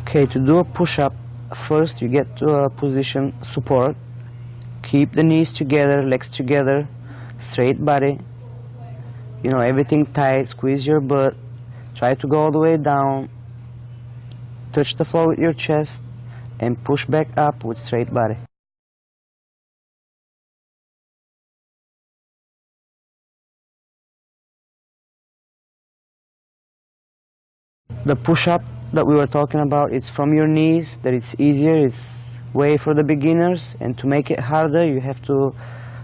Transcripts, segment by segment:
Okay, to do a push-up, first you get to a position support. Keep the knees together, legs together, straight body. You know, everything tight, squeeze your butt. Try to go all the way down. Touch the floor with your chest and push back up with straight body. The push-up that we were talking about, it's from your knees, that it's easier, it's way for the beginners, and to make it harder you have to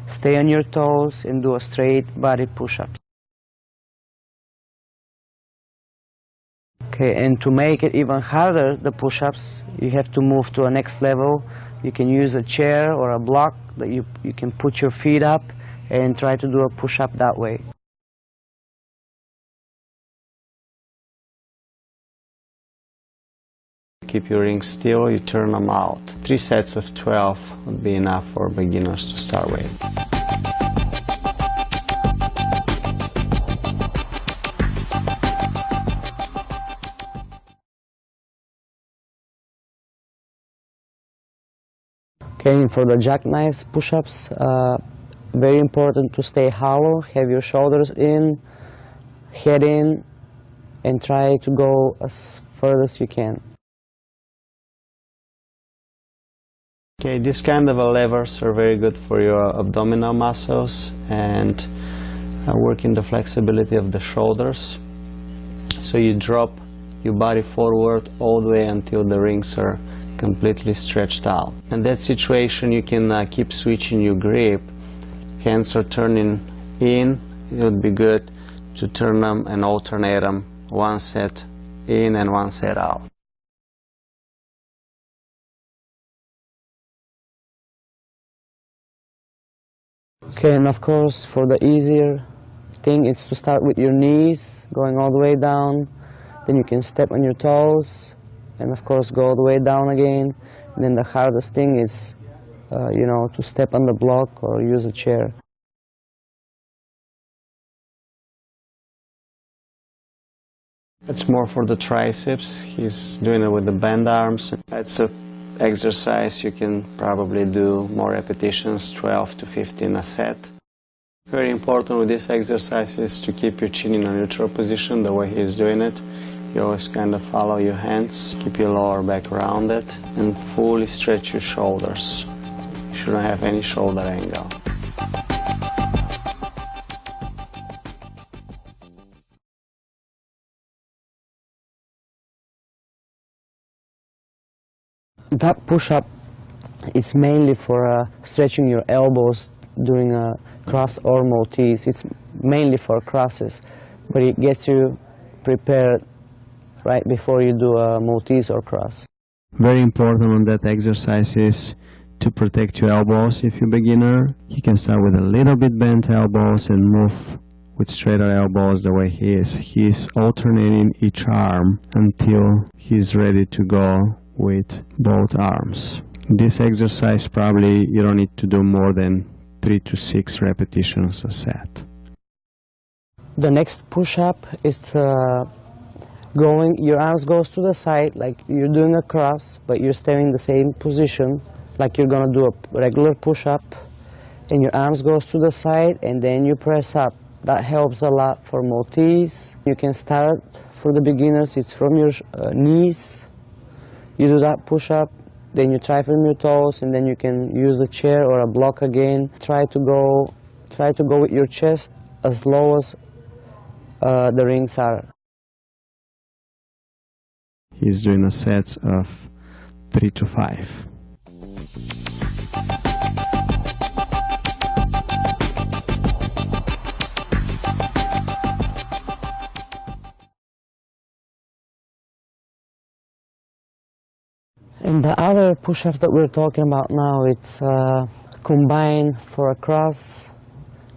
stay on your toes and do a straight body push-up. Okay, and to make it even harder, the push-ups, you have to move to a next level. You can use a chair or a block that you can put your feet up and try to do a push-up that way. Keep your rings still, you turn them out. 3 sets of 12 would be enough for beginners to start with. Okay, and for the jackknife push-ups, very important to stay hollow, have your shoulders in, head in, and try to go as far as you can. Okay, this kind of levers are very good for your abdominal muscles and working the flexibility of the shoulders. So you drop your body forward all the way until the rings are completely stretched out. In that situation you can keep switching your grip. Hands are turning in, it would be good to turn them and alternate them, one set in and one set out. Okay, and of course for the easier thing it's to start with your knees going all the way down, then you can step on your toes and of course go all the way down again, and then the hardest thing is you know, to step on the block or use a chair. It's more for the triceps. He's doing it with the bent arms. It's an exercise you can probably do more repetitions, 12 to 15 a set. Very important with this exercise is to keep your chin in a neutral position the way he's doing it. You always kind of follow your hands, keep your lower back rounded, and fully stretch your shoulders. You shouldn't have any shoulder angle. That push-up is mainly for stretching your elbows during a cross or Maltese. It's mainly for crosses, but it gets you prepared right before you do a Maltese or cross. Very important on that exercise is to protect your elbows. If you're a beginner, you can start with a little bit bent elbows and move with straighter elbows the way he is. He's alternating each arm until he's ready to go with both arms. This exercise probably you don't need to do more than 3 to 6 repetitions a set. The next push-up is your arms goes to the side like you're doing a cross, but you're staying in the same position like you're gonna do a regular push-up, and your arms goes to the side and then you press up. That helps a lot for Maltese. You can start, for the beginners, it's from your knees. You do that push-up, then you try from your toes, and then you can use a chair or a block again. Try to go with your chest as low as the rings are. He's doing a set of 3 to 5. And the other push-ups that we're talking about now, it's combined for a cross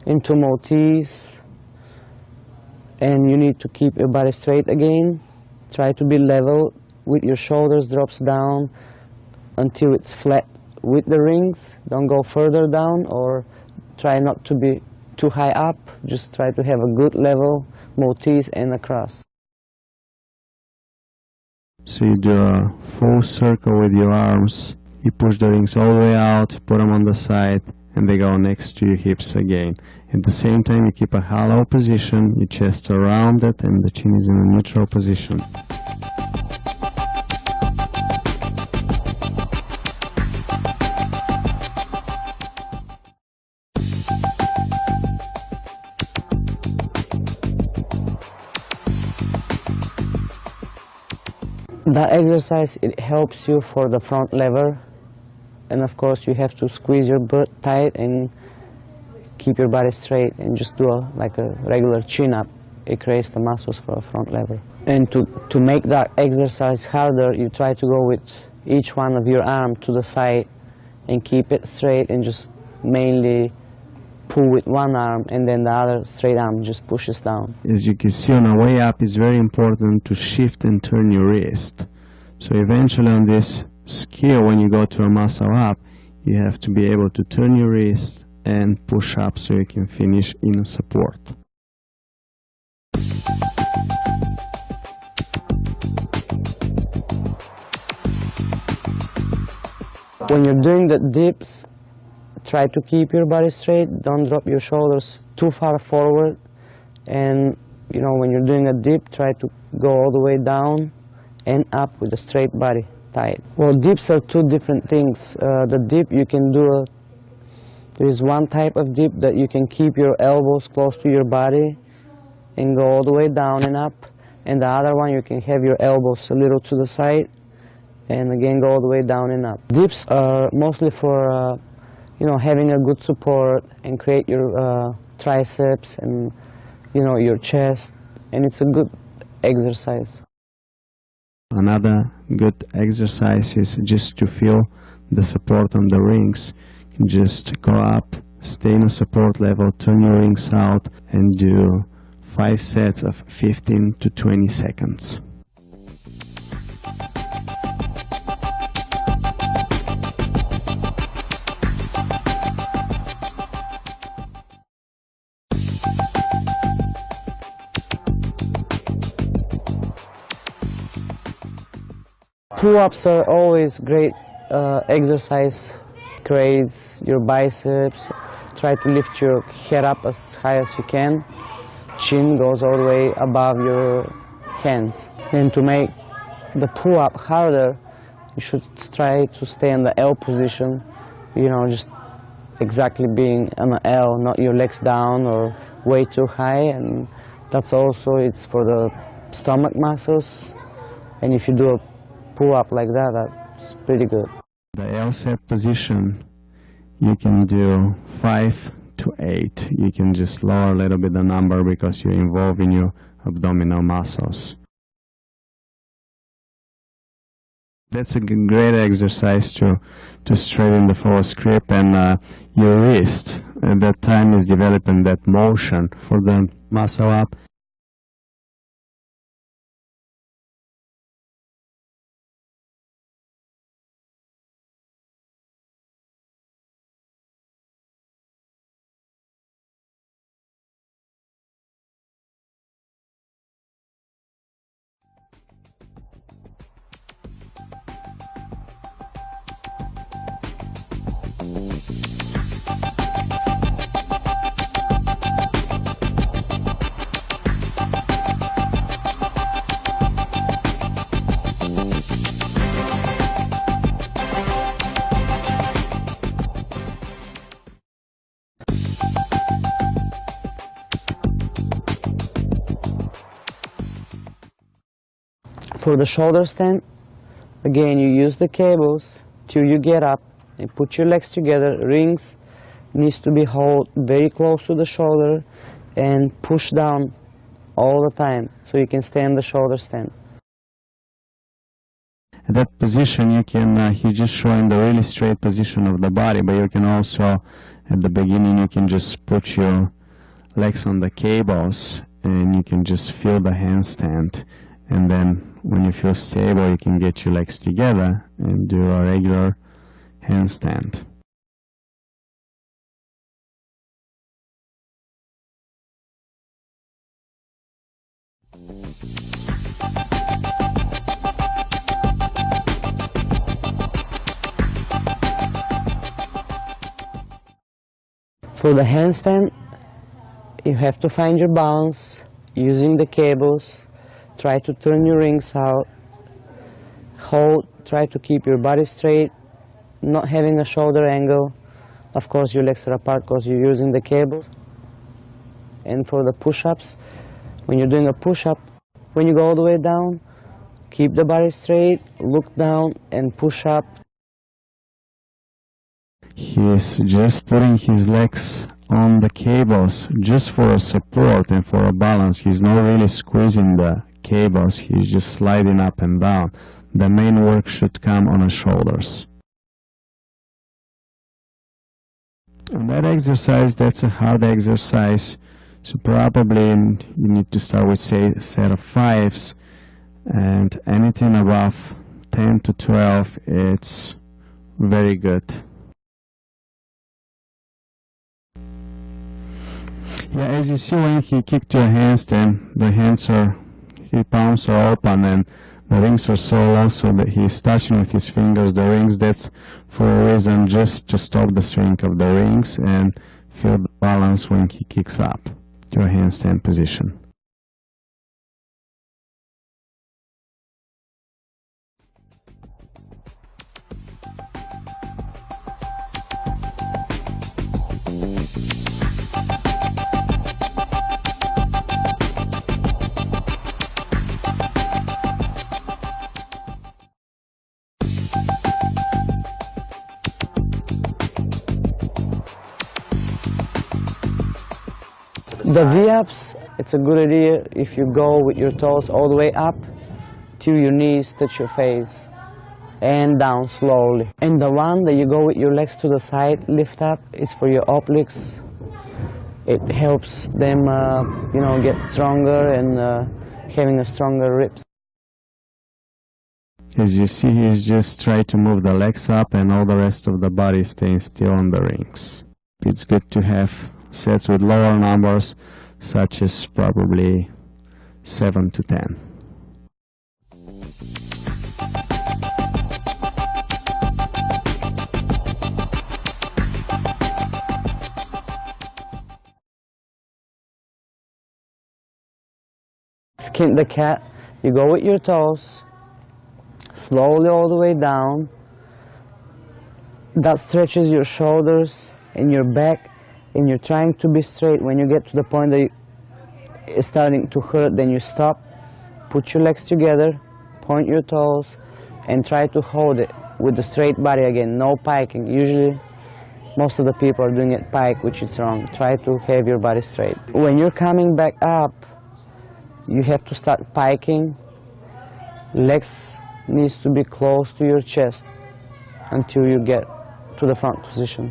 into Maltese, and you need to keep your body straight again. Try to be level with your shoulders drops down until it's flat with the rings. Don't go further down or try not to be too high up. Just try to have a good level Maltese and a cross. So you do a full circle with your arms. You push the rings all the way out, put them on the side, and they go next to your hips again. At the same time, you keep a hollow position, your chest are rounded, and the chin is in a neutral position. That exercise, it helps you for the front lever, and of course you have to squeeze your butt tight and keep your body straight and just do like a regular chin-up. It creates the muscles for a front lever. And to make that exercise harder, you try to go with each one of your arm to the side and keep it straight and just mainly pull with one arm, and then the other straight arm just pushes down. As you can see on the way up, it's very important to shift and turn your wrist. So eventually on this skill, when you go to a muscle up, you have to be able to turn your wrist and push up so you can finish in support. When you're doing the dips, try to keep your body straight. Don't drop your shoulders too far forward. And you know, when you're doing a dip, try to go all the way down and up with a straight body, tight. Well, dips are two different things. The dip you can do, there is one type of dip that you can keep your elbows close to your body and go all the way down and up. And the other one, you can have your elbows a little to the side and again go all the way down and up. Dips are mostly for you know, having a good support and create your triceps and, you know, your chest, and it's a good exercise. Another good exercise is just to feel the support on the rings. You can just go up, stay in a support level, turn your rings out, and do 5 sets of 15 to 20 seconds. Pull-ups are always great exercise. Creates your biceps. Try to lift your head up as high as you can. Chin goes all the way above your hands. And to make the pull-up harder, you should try to stay in the L position. You know, just exactly being on an L, not your legs down or way too high. And that's also, it's for the stomach muscles. And if you do a pull-up like that, that's pretty good. The L set position, you can do 5 to 8. You can just lower a little bit the number because you're involving your abdominal muscles. That's a great exercise to straighten the forward grip, and your wrist at that time is developing that motion for the muscle up. For the shoulder stand, again, you use the cables till you get up and put your legs together. Rings needs to be held very close to the shoulder and push down all the time so you can stay in the shoulder stand. At that position, you can, he's just showing the really straight position of the body, but you can also, at the beginning, you can just put your legs on the cables and you can just feel the handstand. And then when you feel stable, you can get your legs together and do a regular handstand. For the handstand, you have to find your balance using the cables. Try to turn your rings out. Hold, try to keep your body straight, not having a shoulder angle. Of course, your legs are apart because you're using the cables. And for the push-ups, when you're doing a push-up, when you go all the way down, keep the body straight, look down and push up. He's just putting his legs on the cables just for a support and for a balance. He's not really squeezing the cables, he's just sliding up and down. The main work should come on the shoulders. And that exercise, that's a hard exercise, so probably you need to start with, say, a set of 5s, and anything above 10 to 12, it's very good. Yeah, as you see, when he kicked your handstand, the hands are, his palms are open and the rings are so low so that he's touching with his fingers the rings. That's for a reason, just to stop the swing of the rings and feel the balance when he kicks up to a handstand position. The V-ups, it's a good idea if you go with your toes all the way up till your knees touch your face and down slowly. And the one that you go with your legs to the side, lift up, is for your obliques. It helps them, get stronger and having a stronger ribs. As you see, he's just trying to move the legs up and all the rest of the body staying still on the rings. It's good to have sets with lower numbers, such as probably 7 to 10. Skin the cat, you go with your toes, slowly all the way down. That stretches your shoulders and your back, and you're trying to be straight. When you get to the point that it's starting to hurt, then you stop, put your legs together, point your toes, and try to hold it with the straight body again, no piking. Usually, most of the people are doing it pike, which is wrong. Try to have your body straight. When you're coming back up, you have to start piking. Legs needs to be close to your chest until you get to the front position.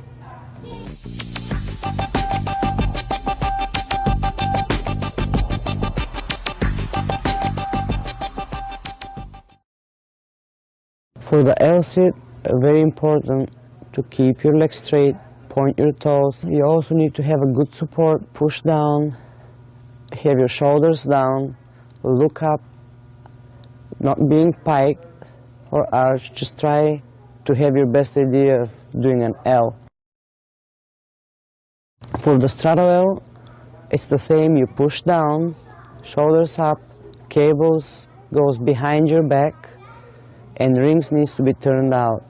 For the L sit, very important to keep your legs straight, point your toes. You also need to have a good support, push down, have your shoulders down, look up, not being piked or arched. Just try to have your best idea of doing an L. For the straddle L, it's the same. You push down, shoulders up, cables goes behind your back, and rings needs to be turned out.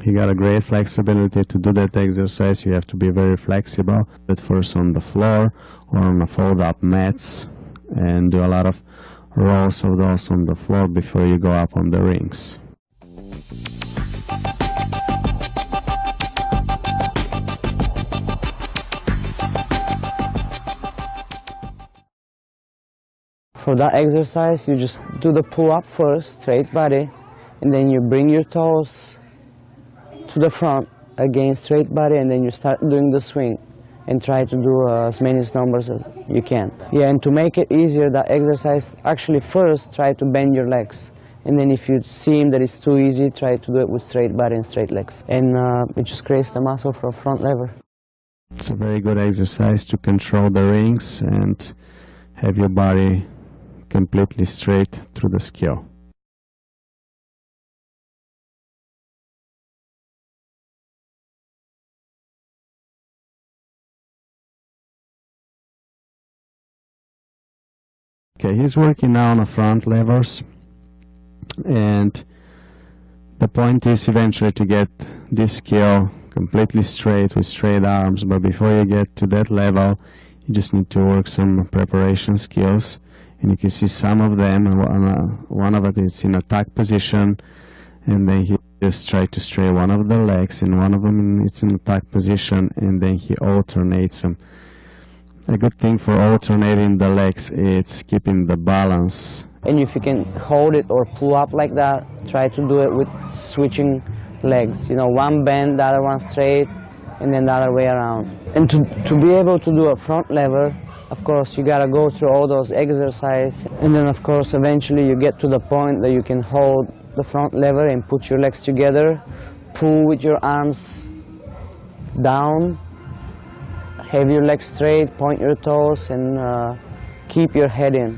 You got a great flexibility to do that exercise. You have to be very flexible. At first on the floor or on the fold-up mats, and do a lot of rolls of those on the floor before you go up on the rings. For that exercise, you just do the pull-up first, straight body, and then you bring your toes to the front, again straight body, and then you start doing the swing and try to do as many numbers as you can. Yeah, and to make it easier, that exercise, actually first try to bend your legs, and then if you see that it's too easy, try to do it with straight body and straight legs, and it just creates the muscle for a front lever. It's a very good exercise to control the rings and have your body completely straight through the skill. Okay, he's working now on the front levers, and the point is eventually to get this skill completely straight with straight arms, but before you get to that level you just need to work some preparation skills, and you can see some of them. One of it is in attack position, and then he just tries to stray one of the legs, and one of them is in attack position, and then he alternates them. A good thing for alternating the legs is keeping the balance. And if you can hold it or pull up like that, try to do it with switching legs. You know, one bend, the other one straight, and then the other way around. And to be able to do a front lever, of course, you gotta go through all those exercises. And then, of course, eventually you get to the point that you can hold the front lever and put your legs together, pull with your arms down, have your legs straight, point your toes, and keep your head in.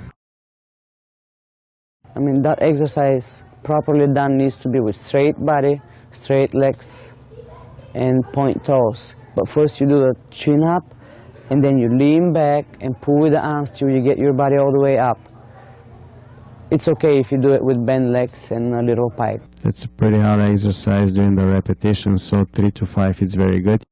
I mean, that exercise properly done needs to be with straight body, straight legs, and point toes. But first you do the chin up, and then you lean back and pull with the arms till you get your body all the way up. It's okay if you do it with bent legs and a little pipe. It's a pretty hard exercise during the repetition, so 3 to 5 is very good.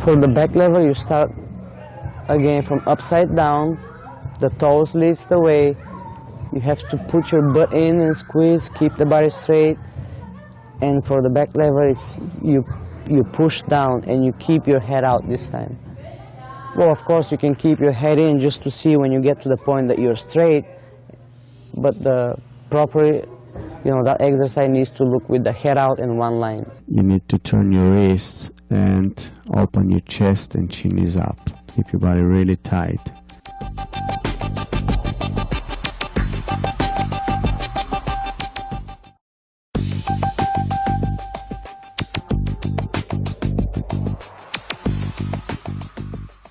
For the back lever, you start again from upside down. The toes leads the way. You have to put your butt in and squeeze, keep the body straight. And for the back lever, it's you push down and you keep your head out this time. Well, of course, you can keep your head in just to see when you get to the point that you're straight. But the proper, that exercise needs to look with the head out in one line. You need to turn your wrists and open your chest, and chin is up. Keep your body really tight.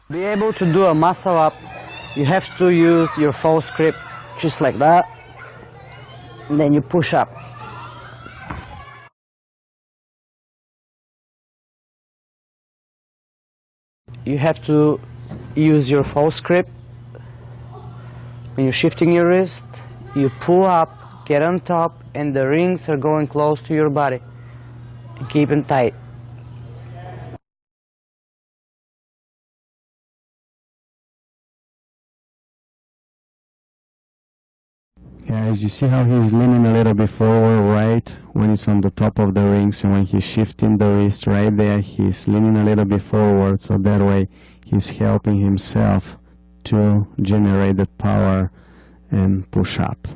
To be able to do a muscle up, you have to use your false grip just like that, and then you push up. You have to use your false grip. When you're shifting your wrist, you pull up, get on top, and the rings are going close to your body. And keep them tight. Guys, you see how he's leaning a little bit forward, right? When it's on the top of the rings, and when he's shifting the wrist right there, he's leaning a little bit forward, so that way he's helping himself to generate the power and push up.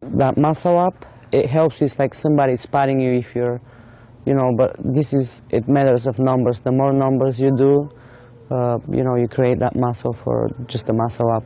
That muscle up, it helps with like somebody spotting you if you're, but it matters of numbers. The more numbers you do, you create that muscle for just the muscle up.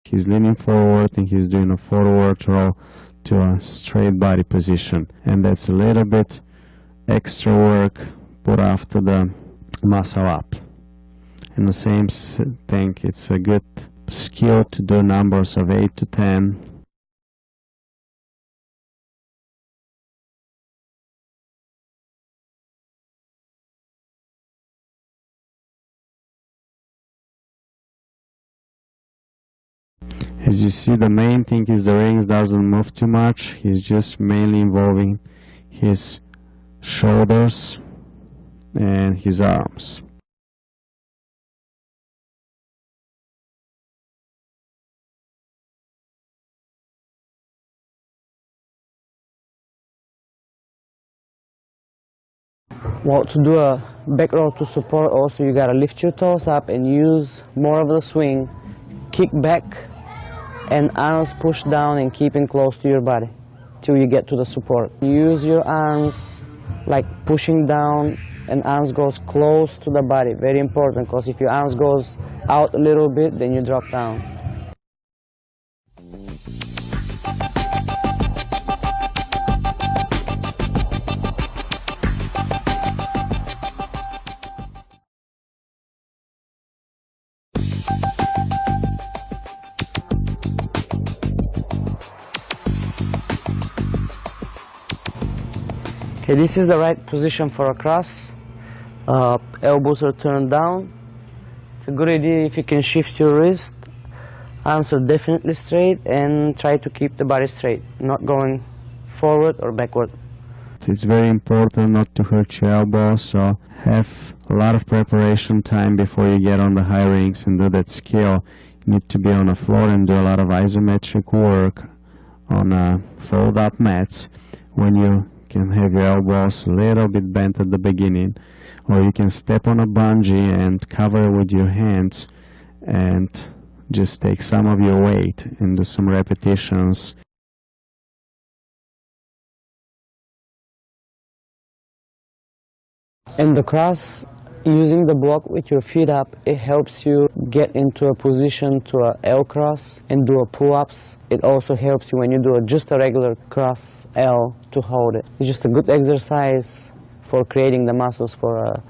He's leaning forward and he's doing a forward roll to a straight body position. And that's a little bit extra work put after the muscle up. And the same thing, it's a good skill to do numbers of 8 to 10. As you see, the main thing is the rings doesn't move too much. He's just mainly involving his shoulders and his arms. Well, to do a back row to support also, you gotta lift your toes up and use more of the swing, kick back, and arms push down and keeping close to your body till you get to the support. Use your arms like pushing down and arms goes close to the body. Very important, because if your arms goes out a little bit, then you drop down. Okay, this is the right position for a cross. Elbows are turned down. It's a good idea if you can shift your wrist. Arms are definitely straight, and try to keep the body straight, not going forward or backward. It's very important not to hurt your elbows, so have a lot of preparation time before you get on the high rings and do that skill. You need to be on the floor and do a lot of isometric work on fold-up mats when you can have your elbows a little bit bent at the beginning, or you can step on a bungee and cover with your hands and just take some of your weight and do some repetitions. And the cross, using the block with your feet up, it helps you get into a position to a L cross and do a pull-ups. It also helps you when you do just a regular cross L to hold it. It's just a good exercise for creating the muscles for a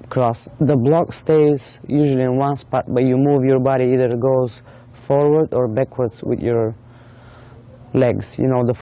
cross. The block stays usually in one spot, but you move your body, either goes forward or backwards with your legs. You know, the